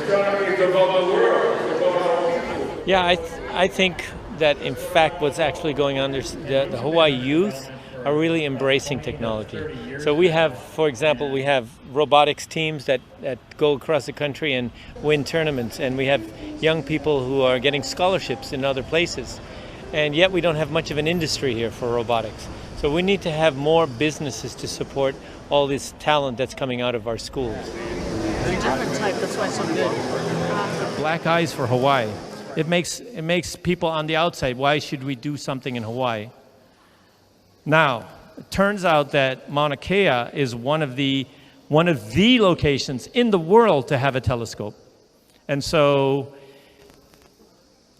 Astronomy is about the world. It's about our people. Yeah, I think that in fact what's actually going on, the Hawaii youth are really embracing technology. So we have, for example, we have robotics teams that go across the country and win tournaments, and we have young people who are getting scholarships in other places. And yet we don't have much of an industry here for robotics. So we need to have more businesses to support all this talent that's coming out of our schools. It's a different type, that's why it's so good. Black eyes for Hawaii. It makes people on the outside, why should we do something in Hawaii? Now, it turns out that Mauna Kea is one of the locations in the world to have a telescope. And so,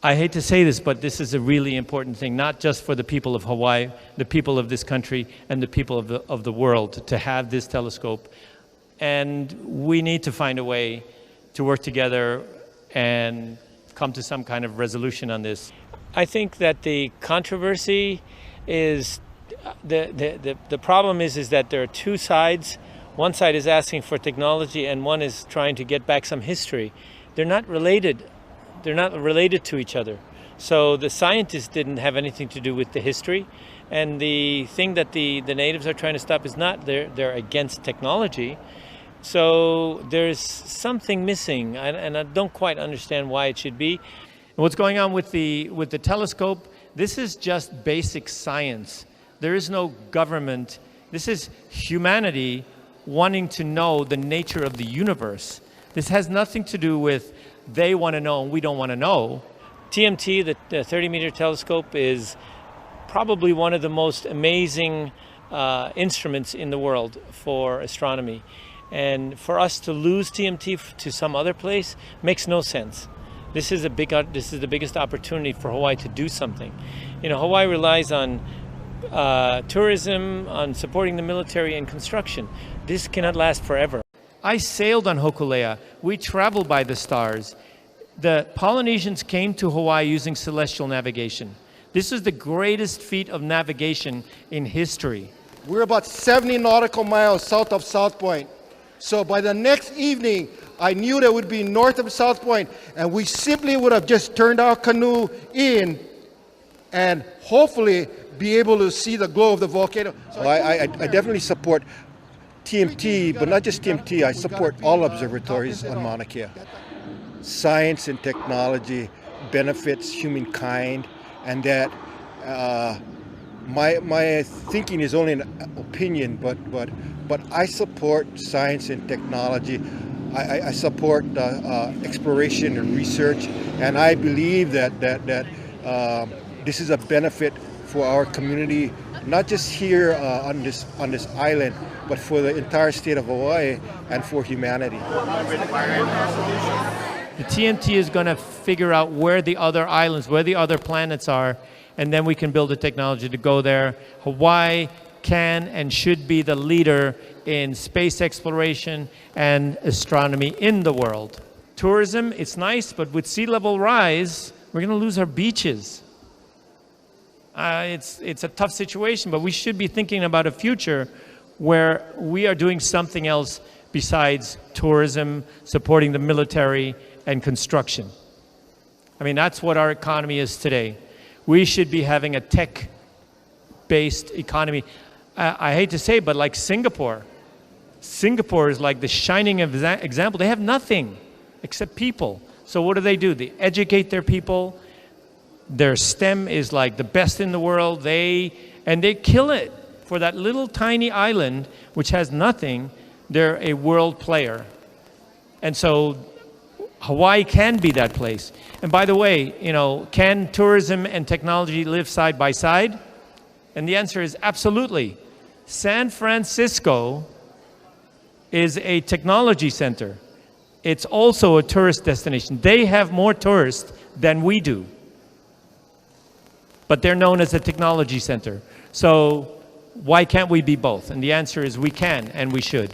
I hate to say this, but this is a really important thing, not just for the people of Hawaii, the people of this country, and the people of the world to have this telescope. And we need to find a way to work together and come to some kind of resolution on this. I think that the controversy is, the problem is that there are two sides. One side is asking for technology and one is trying to get back some history. They're not related. They're not related to each other. So the scientists didn't have anything to do with the history. And the thing that the natives are trying to stop is not, they're against technology. So there's something missing, and I don't quite understand why it should be. And what's going on with the telescope, this is just basic science. There is no government. This is humanity wanting to know the nature of the universe. This has nothing to do with they want to know and we don't want to know. TMT, the 30-meter telescope, is probably one of the most amazing instruments in the world for astronomy. And for us to lose TMT to some other place makes no sense. This is the biggest opportunity for Hawaii to do something. You know, Hawaii relies on tourism, on supporting the military and construction. This cannot last forever. I sailed on Hokulea. We traveled by the stars. The Polynesians came to Hawaii using celestial navigation. This is the greatest feat of navigation in history. We're about 70 nautical miles south of South Point. So by the next evening, I knew that we'd be north of South Point, and we simply would have just turned our canoe in and hopefully be able to see the glow of the volcano. So I definitely support TMT, but not just TMT. I support all observatories on Mauna Kea. Science and technology benefits humankind, and that my thinking is only an opinion, but I support science and technology. I support exploration and research, and I believe that this is a benefit for our community, not just here on this island, but for the entire state of Hawaii and for humanity. The TMT is going to figure out where the other islands, where the other planets are, and then we can build the technology to go there. Hawaii can and should be the leader in space exploration and astronomy in the world. Tourism, it's nice, but with sea level rise, we're going to lose our beaches. It's a tough situation, but we should be thinking about a future where we are doing something else besides tourism, supporting the military, and construction. I mean, that's what our economy is today. We should be having a tech-based economy. I hate to say it, but like Singapore. Singapore is like the shining example. They have nothing except people. So what do? They educate their people. Their STEM is like the best in the world. They kill it. For that little tiny island, which has nothing, they're a world player. And so Hawaii can be that place. And by the way, you know, can tourism and technology live side by side? And the answer is absolutely. San Francisco is a technology center. It's also a tourist destination. They have more tourists than we do. But they're known as a technology center. So why can't we be both? And the answer is we can and we should.